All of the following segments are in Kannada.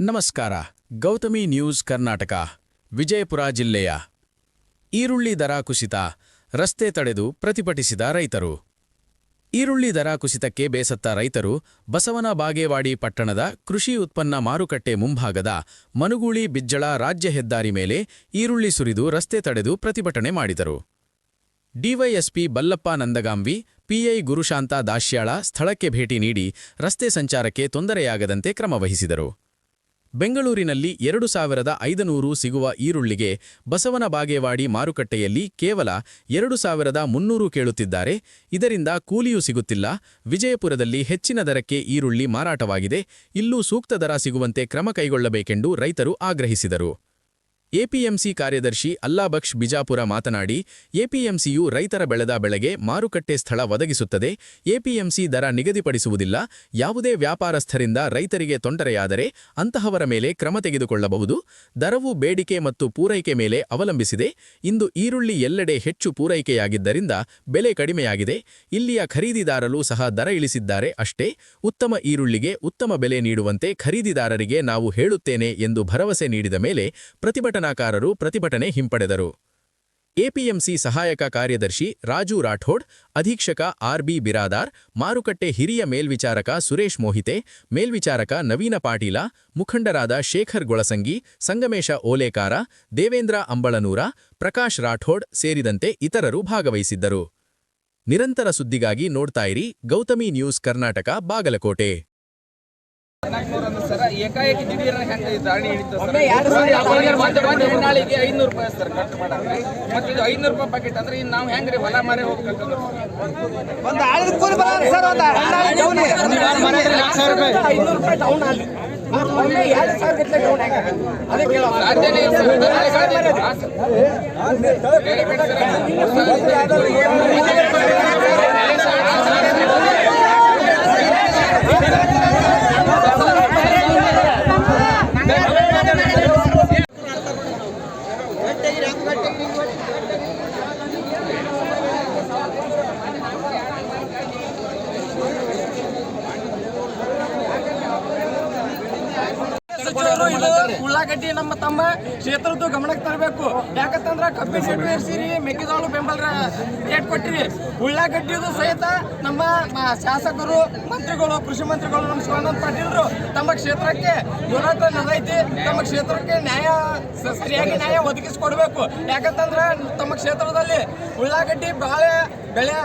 ನಮಸ್ಕಾರ. ಗೌತಮಿ ನ್ಯೂಸ್ ಕರ್ನಾಟಕ. ವಿಜಯಪುರ ಜಿಲ್ಲೆಯ ಈರುಳ್ಳಿ ದರ ಕುಸಿತ, ರಸ್ತೆ ತಡೆದು ಪ್ರತಿಭಟಿಸಿದ ರೈತರು. ಈರುಳ್ಳಿ ದರ ಕುಸಿತಕ್ಕೆ ಬೇಸತ್ತ ರೈತರು ಬಸವನ ಬಾಗೇವಾಡಿ ಪಟ್ಟಣದ ಕೃಷಿ ಉತ್ಪನ್ನ ಮಾರುಕಟ್ಟೆ ಮುಂಭಾಗದ ಮನುಗೂಳಿ ಬಿಜ್ಜಳ ರಾಜ್ಯ ಹೆದ್ದಾರಿ ಮೇಲೆ ಈರುಳ್ಳಿ ಸುರಿದು ರಸ್ತೆ ತಡೆದು ಪ್ರತಿಭಟನೆ ಮಾಡಿದರು. ಡಿವೈಎಸ್ಪಿ ಬಲ್ಲಪ್ಪ ನಂದಗಾಂವಿ, ಪಿಐ ಗುರುಶಾಂತ ದಾಶ್ಯಾಳ ಸ್ಥಳಕ್ಕೆ ಭೇಟಿ ನೀಡಿ ರಸ್ತೆ ಸಂಚಾರಕ್ಕೆ ತೊಂದರೆಯಾಗದಂತೆ ಕ್ರಮವಹಿಸಿದರು. ಬೆಂಗಳೂರಿನಲ್ಲಿ 2500 ಸಿಗುವ ಈರುಳ್ಳಿಗೆ ಬಸವನ ಬಾಗೇವಾಡಿ ಮಾರುಕಟ್ಟೆಯಲ್ಲಿ ಕೇವಲ 2300 ಕೇಳುತ್ತಿದ್ದಾರೆ. ಇದರಿಂದ ಕೂಲಿಯೂ ಸಿಗುತ್ತಿಲ್ಲ. ವಿಜಯಪುರದಲ್ಲಿ ಹೆಚ್ಚಿನ ದರಕ್ಕೆ ಈರುಳ್ಳಿ ಮಾರಾಟವಾಗಿದೆ. ಇಲ್ಲೂ ಸೂಕ್ತ ದರ ಸಿಗುವಂತೆ ಕ್ರಮ ಕೈಗೊಳ್ಳಬೇಕೆಂದು ರೈತರು ಆಗ್ರಹಿಸಿದರು. ಎಪಿಎಂಸಿ ಕಾರ್ಯದರ್ಶಿ ಅಲ್ಲಾಬಕ್ಷ್ ಬಿಜಾಪುರ ಮಾತನಾಡಿ, ಎಪಿಎಂಸಿಯು ರೈತರ ಬೆಳೆದ ಬೆಳೆಗೆ ಮಾರುಕಟ್ಟೆ ಸ್ಥಳ ಒದಗಿಸುತ್ತದೆ. ಎಪಿಎಂಸಿ ದರ ನಿಗದಿಪಡಿಸುವುದಿಲ್ಲ. ಯಾವುದೇ ವ್ಯಾಪಾರಸ್ಥರಿಂದ ರೈತರಿಗೆ ತೊಂದರೆಯಾದರೆ ಅಂತಹವರ ಮೇಲೆ ಕ್ರಮ ತೆಗೆದುಕೊಳ್ಳಬಹುದು. ದರವು ಬೇಡಿಕೆ ಮತ್ತು ಪೂರೈಕೆ ಮೇಲೆ ಅವಲಂಬಿಸಿದೆ. ಇಂದು ಈರುಳ್ಳಿ ಎಲ್ಲೆಡೆ ಹೆಚ್ಚು ಪೂರೈಕೆಯಾಗಿದ್ದರಿಂದ ಬೆಲೆ ಕಡಿಮೆಯಾಗಿದೆ. ಇಲ್ಲಿಯ ಖರೀದಿದಾರರು ಸಹ ದರ ಇಳಿಸಿದ್ದಾರೆ ಅಷ್ಟೇ. ಉತ್ತಮ ಈರುಳ್ಳಿಗೆ ಉತ್ತಮ ಬೆಲೆ ನೀಡುವಂತೆ ಖರೀದಿದಾರರಿಗೆ ನಾವು ಹೇಳುತ್ತೇನೆ ಎಂದು ಭರವಸೆ ನೀಡಿದ ಮೇಲೆ ಪ್ರತಿಭಟನಾಕಾರರು ಪ್ರತಿಭಟನೆ ಹಿಂಪಡೆದರು. ಎಪಿಎಂಸಿ ಸಹಾಯಕ ಕಾರ್ಯದರ್ಶಿ ರಾಜು ರಾಠೋಡ್, ಅಧೀಕ್ಷಕ ಆರ್ಬಿ ಬಿರಾದಾರ್, ಮಾರುಕಟ್ಟೆ ಹಿರಿಯ ಮೇಲ್ವಿಚಾರಕ ಸುರೇಶ್ ಮೋಹಿತೆ, ಮೇಲ್ವಿಚಾರಕ ನವೀನ ಪಾಟೀಲ, ಮುಖಂಡರಾದ ಶೇಖರ್ ಗೊಳಸಂಗಿ, ಸಂಗಮೇಶ ಓಲೇಕಾರ, ದೇವೇಂದ್ರ ಅಂಬಳನೂರ, ಪ್ರಕಾಶ್ ರಾಠೋಡ್ ಸೇರಿದಂತೆ ಇತರರು ಭಾಗವಹಿಸಿದ್ದರು. ನಿರಂತರ ಸುದ್ದಿಗಾಗಿ ನೋಡ್ತಾ ಇರಿ ಗೌತಮಿ ನ್ಯೂಸ್ ಕರ್ನಾಟಕ, ಬಾಗಲಕೋಟೆ. ಸರ್ ಏಕಾಏಕಿ ದಿಢೀರ್ ಹೆಂಗೆ ದಾಳಿ ಹಿಡಿತ ನಾಳಿಗೆ 500 ರೂಪಾಯಿ ಸರ್ ಖರ್ಚು ಮಾಡಂದ್ರೆ ಮತ್ತೆ ಇದು 500 ರೂಪಾಯಿ ಪ್ಯಾಕೆಟ್ ಅಂದ್ರೆ ಇನ್ನು ನಾವು ಹೆಂಗ್ರಿ ಹೊಲ ಮಾರಿ ಹೋಗ್ಬೇಕಂದ್ರೆ ಒಂದು ಆಳಿನ ಕೂಲಿ ಬರಲ್ಲ ಸರ್. ಒಂದು 500 ರೂಪಾಯಿ ಡೌನ್ ಆಗಲಿ ಒಮ್ಮೆ 2000 ಗಟ್ಟಲೆ ಡೌನ್ ಆಗಿದೆ. ಅದಕ್ಕೆ ಸಾಧ್ಯನೇ ಇಲ್ಲ ಉಳ್ಳಾಗಡ್ಡಿ ನಮ್ಮ ತಮ್ಮ ಕ್ಷೇತ್ರದ್ದು ಗಮನಕ್ಕೆ ತರಬೇಕು. ಯಾಕಂತಂದ್ರೆ ಕಬ್ಬಿನ ರೇಟ್ ಏರಿಸಿರಿ, ಮೆಕ್ಕೆಜೋಳ ಬೆಂಬಲ ರೇಟ್ ಕೊಟ್ಟಿರಿ. ಉಳ್ಳಾಗಡ್ಡಿದು ಸಹಿತ ನಮ್ಮ ಶಾಸಕರು, ಮಂತ್ರಿಗಳು, ಕೃಷಿ ಮಂತ್ರಿಗಳು, ನಮ್ಮ ಶಿವಾನಂದ ಪಾಟೀಲರು ತಮ್ಮ ಕ್ಷೇತ್ರಕ್ಕೆ ಹೋರಾಟ ನಡೆದೈತಿ. ತಮ್ಮ ಕ್ಷೇತ್ರಕ್ಕೆ ಸರಿಯಾಗಿ ನ್ಯಾಯ ಒದಗಿಸಿಕೊಡ್ಬೇಕು. ಯಾಕಂತಂದ್ರೆ ತಮ್ಮ ಕ್ಷೇತ್ರದಲ್ಲಿ ಉಳ್ಳಾಗಡ್ಡಿ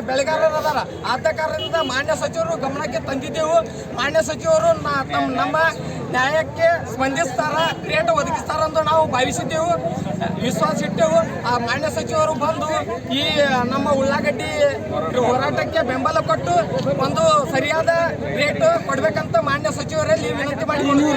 ಬೆಳೆಗಾರರು ಅದಾರ. ಆದ ಕಾರಣದಿಂದ ಮಾನ್ಯ ಸಚಿವರು ಗಮನಕ್ಕೆ ತಂದಿದ್ದೆವು. ಮಾನ್ಯ ಸಚಿವರು ನಮ್ಮ ನ್ಯಾಯಕ್ಕೆ ಸ್ಪಂದಿಸ್ತಾರ, ರೇಟ್ ಒದಗಿಸ್ತಾರಂದು ನಾವು ಭಾವಿಸಿದ್ದೆವು, ವಿಶ್ವಾಸ ಇಟ್ಟೆವು. ಆ ಮಾನ್ಯ ಸಚಿವರು ಬಂದು ಈ ನಮ್ಮ ಉಳ್ಳಾಗಡ್ಡಿ ಹೋರಾಟಕ್ಕೆ ಬೆಂಬಲ ಕೊಟ್ಟು ಒಂದು ಸರಿಯಾದ ರೇಟ್ ಕೊಡ್ಬೇಕಂತ ಮಾನ್ಯ ಸಚಿವರಲ್ಲಿ ವಿನಂತಿ ಮಾಡಿದ್ದೀವಿ.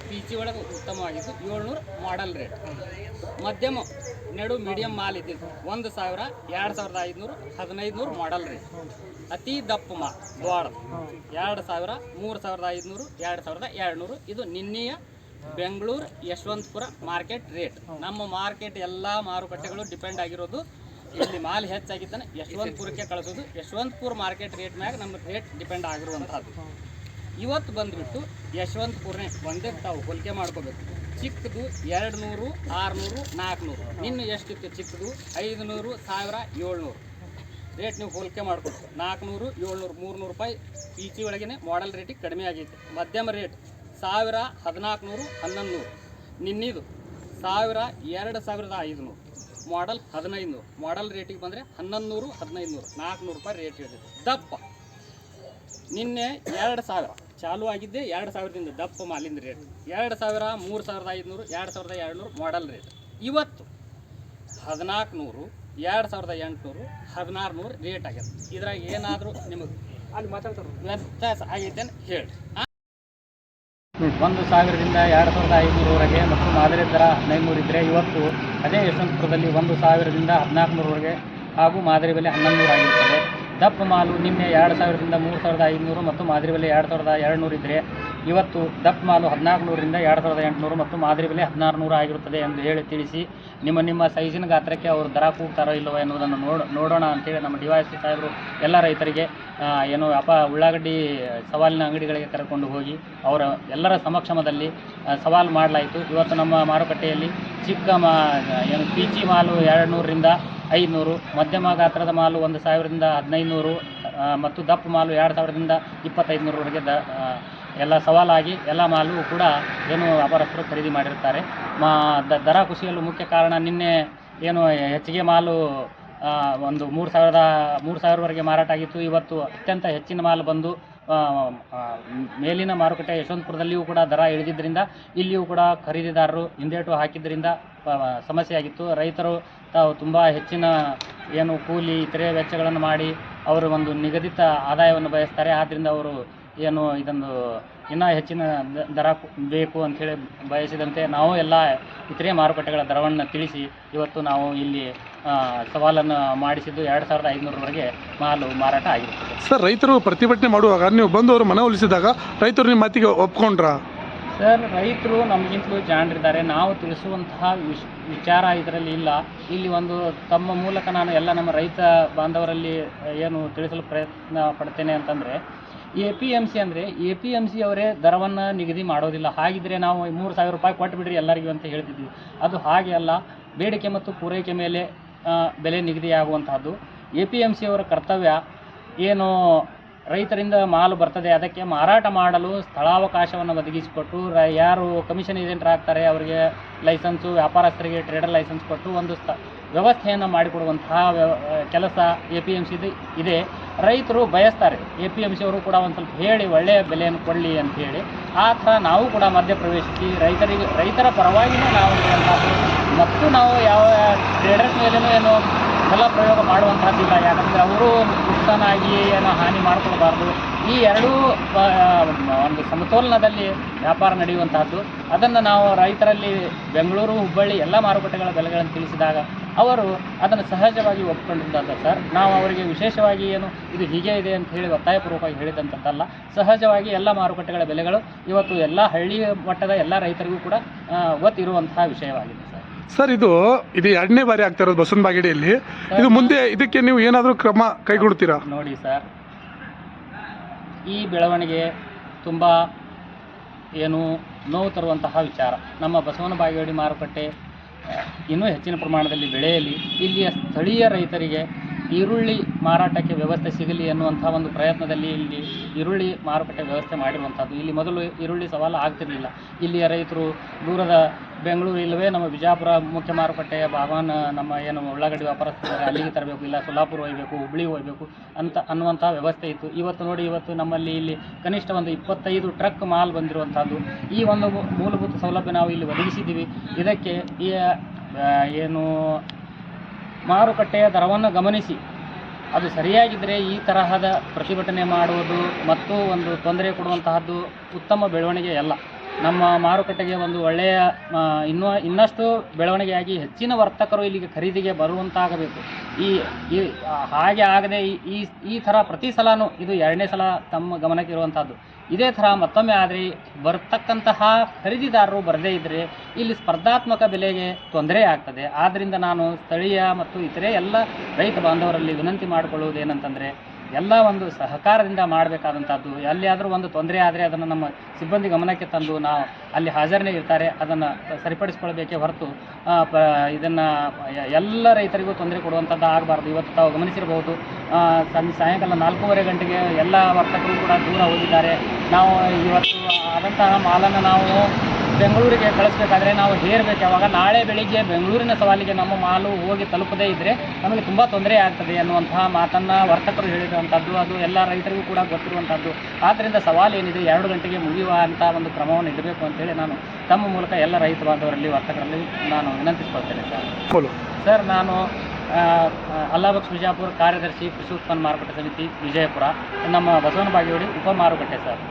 ಪೀಚಿ ಒಳಗೆ ಉತ್ತಮವಾಗಿದ್ದು 700 ಮಾಡೆಲ್ ರೇಟ್. ಮಧ್ಯಮ ನೆಡು ಮೀಡಿಯಂ ಮಾಲ್ ಇದ್ದಿದ್ದು 1000, 2500, 1500 ಮಾಡೆಲ್ ರೇಟ್. ಅತಿ ದಪ್ಪ ಮಾಲ್ ದೊಡ್ಡ 2000, 3500, 2200. ಇದು ನಿನ್ನೆಯ ಬೆಂಗಳೂರು ಯಶವಂತಪುರ ಮಾರ್ಕೆಟ್ ರೇಟ್. ನಮ್ಮ ಮಾರ್ಕೆಟ್ ಎಲ್ಲ ಮಾರುಕಟ್ಟೆಗಳು ಡಿಪೆಂಡ್ ಆಗಿರೋದು ಇಲ್ಲಿ ಮಾಲ್ ಹೆಚ್ಚಾಗಿದ್ದಾನೆ ಯಶವಂತಪುರಕ್ಕೆ ಕಳಿಸೋದು. ಯಶವಂತಪುರ ಮಾರ್ಕೆಟ್ ರೇಟ್ ಮ್ಯಾಗ ನಮ್ಮ ರೇಟ್ ಡಿಪೆಂಡ್ ಆಗಿರುವಂಥದ್ದು. ಇವತ್ತು ಬಂದುಬಿಟ್ಟು ಯಶವಂತಪುರನೇ ಒಂದೇ ತಾವು ಹೋಲಿಕೆ ಮಾಡ್ಕೋಬೇಕು. ಚಿಕ್ಕದು 200, 600, 400. ನಿನ್ನೆ ಎಷ್ಟಿತ್ತು ಚಿಕ್ಕದು? 500, 1000, 700 ರೇಟ್ ನೀವು ಹೋಲಿಕೆ ಮಾಡ್ಕೊಬೇಕು. 400, 700, 300 ರೂಪಾಯಿ ಪೀಚಿ ಒಳಗೇ ಮಾಡೆಲ್ ರೇಟಿಗೆ ಕಡಿಮೆ ಆಗೈತೆ. ಮಧ್ಯಮ ರೇಟ್ 1000, 1400, 1100. ನಿನ್ನಿದು 1000, 2500 ಮಾಡೆಲ್ 1500. ಮಾಡೆಲ್ ರೇಟಿಗೆ ಬಂದರೆ 1100, 1500, 400 ರೂಪಾಯಿ ರೇಟ್ ಇರ್ತೈತೆ. ದಪ್ಪ ನಿನ್ನೆ 2000 ಚಾಲು ಆಗಿದ್ದೆ 2000ದಿಂದ ದಪ್ಪ ಮಾಲಿಂದ ರೇಟ್ 2000, 3500, 2200 ಮಾಡೆಲ್ ರೇಟ್. ಇವತ್ತು 1400, 2800, 1600 ರೇಟ್ ಆಗ್ಯದ. ಇದ್ರಾಗ ಏನಾದರೂ ನಿಮಗೆ ಅಲ್ಲಿ ಮಾತಾಡ್ತಾರೆ ವ್ಯತ್ಯಾಸ ಆಗೈತೆ ಅಂತ ಹೇಳಿ. 1000ರಿಂದ 2500ವರೆಗೆ ಮತ್ತು ಮಾದರಿ ದರ 1500 ಇದ್ದರೆ ಇವತ್ತು ಅದೇ ಯಶವಂತಪುರದಲ್ಲಿ 1000ರಿಂದ 1400ವರೆಗೆ ಹಾಗೂ ಮಾದರಿ ಬೆಲೆ 1100 ಆಗಿರುತ್ತದೆ. ದಪ್ಪ ಮಾಲು ನಿನ್ನೆ 2000ರಿಂದ 3500 ಮತ್ತು ಮಾದರಿ ಬೆಲೆ 2200 ಇದ್ದರೆ ಇವತ್ತು ದಪ್ಪ ಮಾಲು 1400ರಿಂದ 2800 ಮತ್ತು ಮಾದರಿ ಬೆಲೆ 1600 ಆಗಿರುತ್ತದೆ ಎಂದು ಹೇಳಿ ತಿಳಿಸಿ, ನಿಮ್ಮ ಸೈಜಿನ ಗಾತ್ರಕ್ಕೆ ಅವರು ದರ ಕೂಗ್ತಾರೋ ಇಲ್ಲವೋ ಎನ್ನುವುದನ್ನು ನೋಡೋಣ ಅಂತೇಳಿ ನಮ್ಮ DYSP ಸಾಹೇಬರು ಎಲ್ಲ ರೈತರಿಗೆ ಏನು ಉಳ್ಳಾಗಡ್ಡಿ ಸವಾಲಿನ ಅಂಗಡಿಗಳಿಗೆ ಕರ್ಕೊಂಡು ಹೋಗಿ ಅವರ ಎಲ್ಲರ ಸಮಕ್ಷಮದಲ್ಲಿ ಸವಾಲು ಮಾಡಲಾಯಿತು. ಇವತ್ತು ನಮ್ಮ ಮಾರುಕಟ್ಟೆಯಲ್ಲಿ ಚಿಕ್ಕ ಏನು ಪೀಚಿ ಮಾಲು 200ರಿಂದ 500, ಮಧ್ಯಮ ಗಾತ್ರದ ಮಾಲು 1000ರಿಂದ 1500 ಮತ್ತು ದಪ್ಪ ಮಾಲು 2000ರಿಂದ 2500ವರೆಗೆ ಎಲ್ಲ ಸವಾಲಾಗಿ ಎಲ್ಲ ಮಾಲು ಕೂಡ ಏನು ವ್ಯಾಪಾರಸ್ಥರು ಖರೀದಿ ಮಾಡಿರ್ತಾರೆ. ದರ ಕುಸಿಯಲು ಮುಖ್ಯ ಕಾರಣ ನಿನ್ನೆ ಏನು ಹೆಚ್ಚಿಗೆ ಮಾಲು ಒಂದು 3000ವರೆಗೆ ಮಾರಾಟ ಆಗಿತ್ತು. ಇವತ್ತು ಅತ್ಯಂತ ಹೆಚ್ಚಿನ ಮಾಲು ಬಂದು ಮೇಲಿನ ಮಾರುಕಟ್ಟೆ ಯಶವಂತಪುರದಲ್ಲಿಯೂ ಕೂಡ ದರ ಇಳಿದಿದ್ದರಿಂದ ಇಲ್ಲಿಯೂ ಕೂಡ ಖರೀದಿದಾರರು ಹಿಂದೇಟು ಹಾಕಿದ್ದರಿಂದ ಸಮಸ್ಯೆಯಾಗಿತ್ತು. ರೈತರು ತಾವು ತುಂಬ ಹೆಚ್ಚಿನ ಏನು ಕೂಲಿ ಇತರೆ ವೆಚ್ಚಗಳನ್ನು ಮಾಡಿ ಅವರು ಒಂದು ನಿಗದಿತ ಆದಾಯವನ್ನು ಬಯಸ್ತಾರೆ. ಆದ್ದರಿಂದ ಅವರು ಏನು ಇದೊಂದು ಇನ್ನೂ ಹೆಚ್ಚಿನ ದರ ಬೇಕು ಅಂಥೇಳಿ ಬಯಸಿದಂತೆ ನಾವು ಎಲ್ಲ ಇತರೆ ಮಾರುಕಟ್ಟೆಗಳ ದರವನ್ನು ತಿಳಿಸಿ ಇವತ್ತು ನಾವು ಇಲ್ಲಿ ಸವಾಲನ್ನು ಮಾಡಿಸಿದ್ದು 2500ವರೆಗೆ ಮಾಲು ಮಾರಾಟ ಆಗಿರುತ್ತದೆ. ಸರ್, ರೈತರು ಪ್ರತಿಭಟನೆ ಮಾಡುವಾಗ ನೀವು ಬಂದು ಅವರು ಮನವೊಲಿಸಿದಾಗ ರೈತರು ನಿಮ್ಮ ಮಾತಿಗೆ ಒಪ್ಕೊಂಡ್ರಾ? ಸರ್, ರೈತರು ನಮಗಿಂತಲೂ ಜಾಣರಿದ್ದಾರೆ. ನಾವು ತಿಳಿಸುವಂತಹ ವಿಚಾರ ಇದರಲ್ಲಿ ಇಲ್ಲ. ಇಲ್ಲಿ ಒಂದು ತಮ್ಮ ಮೂಲಕ ನಾನು ಎಲ್ಲ ನಮ್ಮ ರೈತ ಬಾಂಧವರಲ್ಲಿ ಏನು ತಿಳಿಸಲು ಪ್ರಯತ್ನ ಪಡ್ತೇನೆ ಅಂತಂದರೆ, APMC ಅಂದರೆ APMC ಅವರೇ ದರವನ್ನು ನಿಗದಿ ಮಾಡೋದಿಲ್ಲ. ಹಾಗಿದ್ದರೆ ನಾವು 3000 ರೂಪಾಯಿ ಕೊಟ್ಟುಬಿಡ್ರಿ ಎಲ್ಲರಿಗೂ ಅಂತ ಹೇಳ್ತಿದ್ವಿ. ಅದು ಹಾಗೆ ಅಲ್ಲ. ಬೇಡಿಕೆ ಮತ್ತು ಪೂರೈಕೆ ಮೇಲೆ ಬೆಲೆ ನಿಗದಿಯಾಗುವಂತಹದ್ದು. APMC ಅವರ ಕರ್ತವ್ಯ ಏನು ರೈತರಿಂದ ಮಾಲು ಬರ್ತದೆ ಅದಕ್ಕೆ ಮಾರಾಟ ಮಾಡಲು ಸ್ಥಳಾವಕಾಶವನ್ನು ಒದಗಿಸಿಕೊಟ್ಟು ಯಾರು ಕಮಿಷನ್ ಏಜೆಂಟರ್ ಆಗ್ತಾರೆ ಅವರಿಗೆ ಲೈಸೆನ್ಸು, ವ್ಯಾಪಾರಸ್ಥರಿಗೆ ಟ್ರೇಡರ್ ಲೈಸೆನ್ಸ್ ಕೊಟ್ಟು ಒಂದು ವ್ಯವಸ್ಥೆಯನ್ನು ಮಾಡಿಕೊಡುವಂತಹ ಕೆಲಸ APMC ಇದೆ. ರೈತರು ಬಯಸ್ತಾರೆ APMC ಅವರು ಕೂಡ ಒಂದು ಸ್ವಲ್ಪ ಹೇಳಿ ಒಳ್ಳೆಯ ಬೆಲೆಯನ್ನು ಕೊಡಲಿ ಅಂತ ಹೇಳಿ. ಆ ಥರ ನಾವು ಕೂಡ ಮಧ್ಯ ಪ್ರವೇಶಿಸಿ ರೈತರ ಪರವಾಗಿಯೂ ನಾವು ಇರುವಂಥದ್ದು ಮತ್ತು ನಾವು ಯಾವ ಟ್ರೇಡರ್ಸ್ ಮೇಲೇನೂ ಏನು ಎಲ್ಲ ಪ್ರಯೋಗ ಮಾಡುವಂಥದ್ದಿಲ್ಲ. ಯಾಕಂದರೆ ಅವರು ನುಕ್ಸಾನಾಗಿ ಏನೋ ಹಾನಿ ಮಾಡಿಕೊಳ್ಬಾರ್ದು. ಈ ಎರಡೂ ಒಂದು ಸಮತೋಲನದಲ್ಲಿ ವ್ಯಾಪಾರ ನಡೆಯುವಂತಹದ್ದು. ಅದನ್ನು ನಾವು ರೈತರಲ್ಲಿ ಬೆಂಗಳೂರು, ಹುಬ್ಬಳ್ಳಿ ಎಲ್ಲ ಮಾರುಕಟ್ಟೆಗಳ ಬೆಲೆಗಳನ್ನು ತಿಳಿಸಿದಾಗ ಅವರು ಅದನ್ನು ಸಹಜವಾಗಿ ಒಪ್ಪಿಕೊಂಡಿದ್ದಂಥ ಸರ್. ನಾವು ಅವರಿಗೆ ವಿಶೇಷವಾಗಿ ಏನು ಇದು ಹೀಗೆ ಇದೆ ಅಂತ ಹೇಳಿ ಒತ್ತಾಯಪೂರ್ವಕವಾಗಿ ಹೇಳಿದಂಥದ್ದಲ್ಲ. ಸಹಜವಾಗಿ ಎಲ್ಲ ಮಾರುಕಟ್ಟೆಗಳ ಬೆಲೆಗಳು ಇವತ್ತು ಎಲ್ಲ ಹಳ್ಳಿ ಮಟ್ಟದ ಎಲ್ಲ ರೈತರಿಗೂ ಕೂಡ ಗೊತ್ತಿರುವಂತಹ ವಿಷಯವಾಗಿದೆ ಸರ್. ಸರ್, ಇದು 2ನೇ ಬಾರಿ ಆಗ್ತಾ ಇರೋದು ಬಸವನ ಬಾಗೇಡಿಯಲ್ಲಿ. ಇದು ಮುಂದೆ ಇದಕ್ಕೆ ನೀವು ಏನಾದರೂ ಕ್ರಮ ಕೈಗೊಳ್ತೀರಾ? ನೋಡಿ ಸರ್, ಈ ಬೆಳವಣಿಗೆ ತುಂಬ ಏನು ನೋವು ತರುವಂತಹ ವಿಚಾರ. ನಮ್ಮ ಬಸವನ ಬಾಗೇವಾಡಿ ಮಾರುಕಟ್ಟೆ ಇನ್ನೂ ಹೆಚ್ಚಿನ ಪ್ರಮಾಣದಲ್ಲಿ ಬೆಳೆಯಲಿ, ಇಲ್ಲಿಯ ಸ್ಥಳೀಯ ರೈತರಿಗೆ ಈರುಳ್ಳಿ ಮಾರಾಟಕ್ಕೆ ವ್ಯವಸ್ಥೆ ಸಿಗಲಿ ಎನ್ನುವಂಥ ಒಂದು ಪ್ರಯತ್ನದಲ್ಲಿ ಇಲ್ಲಿ ಈರುಳ್ಳಿ ಮಾರುಕಟ್ಟೆ ವ್ಯವಸ್ಥೆ ಮಾಡಿರುವಂಥದ್ದು. ಇಲ್ಲಿ ಮೊದಲು ಈರುಳ್ಳಿ ಸವಾಲು ಆಗ್ತಿರಲಿಲ್ಲ. ಇಲ್ಲಿಯ ರೈತರು ದೂರದ ಬೆಂಗಳೂರು ಇಲ್ಲವೇ ನಮ್ಮ ವಿಜಯಪುರ ಮುಖ್ಯ ಮಾರುಕಟ್ಟೆಯ ಭಾಗವನ್ನು ನಮ್ಮ ಏನು ಉಳ್ಳಾಗಡ್ಡಿ ವ್ಯಾಪಾರಸ್ಥರು ಅಲ್ಲಿಗೆ ತರಬೇಕು, ಇಲ್ಲ ಸೊಲ್ಲಾಪುರ ಹೋಗಬೇಕು, ಹುಬ್ಬಳ್ಳಿ ಹೋಗಬೇಕು ಅನ್ನುವಂಥ ವ್ಯವಸ್ಥೆ ಇತ್ತು. ಇವತ್ತು ನೋಡಿ, ಇವತ್ತು ನಮ್ಮಲ್ಲಿ ಇಲ್ಲಿ ಕನಿಷ್ಠ ಒಂದು 25 ಟ್ರಕ್ ಮಾಲ್ ಬಂದಿರುವಂಥದ್ದು. ಈ ಒಂದು ಮೂಲಭೂತ ಸೌಲಭ್ಯ ನಾವು ಇಲ್ಲಿ ಒದಗಿಸಿದ್ದೀವಿ. ಇದಕ್ಕೆ ಈ ಏನು ಮಾರುಕಟ್ಟೆಯ ದರವನ್ನು ಗಮನಿಸಿ ಅದು ಸರಿಯಾಗಿದ್ದರೆ ಈ ತರಹದ ಪ್ರತಿಭಟನೆ ಮಾಡುವುದು ಮತ್ತು ಒಂದು ತೊಂದರೆ ಕೊಡುವಂತಹದ್ದು ಉತ್ತಮ ಬೆಳವಣಿಗೆ ಅಲ್ಲ. ನಮ್ಮ ಮಾರುಕಟ್ಟೆಗೆ ಒಂದು ಒಳ್ಳೆಯ ಇನ್ನಷ್ಟು ಬೆಳವಣಿಗೆಯಾಗಿ ಹೆಚ್ಚಿನ ವರ್ತಕರು ಇಲ್ಲಿಗೆ ಖರೀದಿಗೆ ಬರುವಂತಾಗಬೇಕು. ಹಾಗೆ ಆಗದೆ ಈ ಥರ ಪ್ರತಿ ಸಲನೂ ಇದು 2ನೇ ಸಲ ತಮ್ಮ ಗಮನಕ್ಕೆ ಇರುವಂಥದ್ದು. ಇದೇ ಥರ ಮತ್ತೊಮ್ಮೆ ಆದರೆ ಬರ್ತಕ್ಕಂತಹ ಖರೀದಿದಾರರು ಬರದೇ ಇದ್ದರೆ ಇಲ್ಲಿ ಸ್ಪರ್ಧಾತ್ಮಕ ಬೆಲೆಗೆ ತೊಂದರೆ ಆಗ್ತದೆ. ಆದ್ದರಿಂದ ನಾನು ಸ್ಥಳೀಯ ಮತ್ತು ಇತರೆ ಎಲ್ಲ ರೈತ ಬಾಂಧವರಲ್ಲಿ ವಿನಂತಿ ಮಾಡಿಕೊಳ್ಳುವುದೇನಂತಂದರೆ, ಎಲ್ಲ ಒಂದು ಸಹಕಾರದಿಂದ ಮಾಡಬೇಕಾದಂಥದ್ದು. ಎಲ್ಲಿಯಾದರೂ ಒಂದು ತೊಂದರೆ ಆದರೆ ಅದನ್ನು ನಮ್ಮ ಸಿಬ್ಬಂದಿ ಗಮನಕ್ಕೆ ತಂದು ನಾವು ಅಲ್ಲಿ ಹಾಜರನೇ ಇರ್ತಾರೆ, ಅದನ್ನು ಸರಿಪಡಿಸ್ಕೊಳ್ಬೇಕೇ ಹೊರತು ಇದನ್ನು ಎಲ್ಲ ರೈತರಿಗೂ ತೊಂದರೆ ಕೊಡುವಂಥದ್ದು ಆಗಬಾರ್ದು. ಇವತ್ತು ತಾವು ಗಮನಿಸಿರಬಹುದು, ಸಾಯಂಕಾಲ 4:30 ಗಂಟೆಗೆ ಎಲ್ಲ ವರ್ತಕರು ಕೂಡ ದೂರ ಹೋಗಿದ್ದಾರೆ. ನಾವು ಇವತ್ತು ಆದಂತಹ ಮಾಲನ್ನು ನಾವು ಬೆಂಗಳೂರಿಗೆ ಕಳಿಸ್ಬೇಕಾದ್ರೆ ನಾವು ಹೇರಬೇಕು. ಯಾವಾಗ ನಾಳೆ ಬೆಳಿಗ್ಗೆ ಬೆಂಗಳೂರಿನ ಸವಾಲಿಗೆ ನಮ್ಮ ಮಾಲು ಹೋಗಿ ತಲುಪದೇ ಇದ್ದರೆ ನಮಗೆ ತುಂಬ ತೊಂದರೆ ಆಗ್ತದೆ ಅನ್ನುವಂತಹ ಮಾತನ್ನು ವರ್ತಕರು ಹೇಳಿರುವಂಥದ್ದು. ಅದು ಎಲ್ಲ ರೈತರಿಗೂ ಕೂಡ ಗೊತ್ತಿರುವಂಥದ್ದು. ಆದ್ದರಿಂದ ಸವಾಲು ಏನಿದೆ 2 ಗಂಟೆಗೆ ಮುಗಿಯುವ ಅಂತ ಒಂದು ಕ್ರಮವನ್ನು ಇಡಬೇಕು ಅಂತೇಳಿ ನಾನು ತಮ್ಮ ಮೂಲಕ ಎಲ್ಲ ರೈತ ಬಾಂಧವರಲ್ಲಿ ವರ್ತಕರಲ್ಲಿ ನಾನು ವಿನಂತಿಸ್ಕೊಳ್ತೇನೆ ಸರ್. ಸರ್ ನಾನು ಅಲ್ಲಾಬಕ್ಸ್ ಬಿಜಾಪುರ ಕಾರ್ಯದರ್ಶಿ ಕೃಷಿ ಉತ್ಪನ್ನ ಮಾರುಕಟ್ಟೆ ಸಮಿತಿ ವಿಜಯಪುರ, ನಮ್ಮ ಬಸವನ ಬಾಗೇವಾಡಿ ಉಪ ಮಾರುಕಟ್ಟೆ ಸರ್.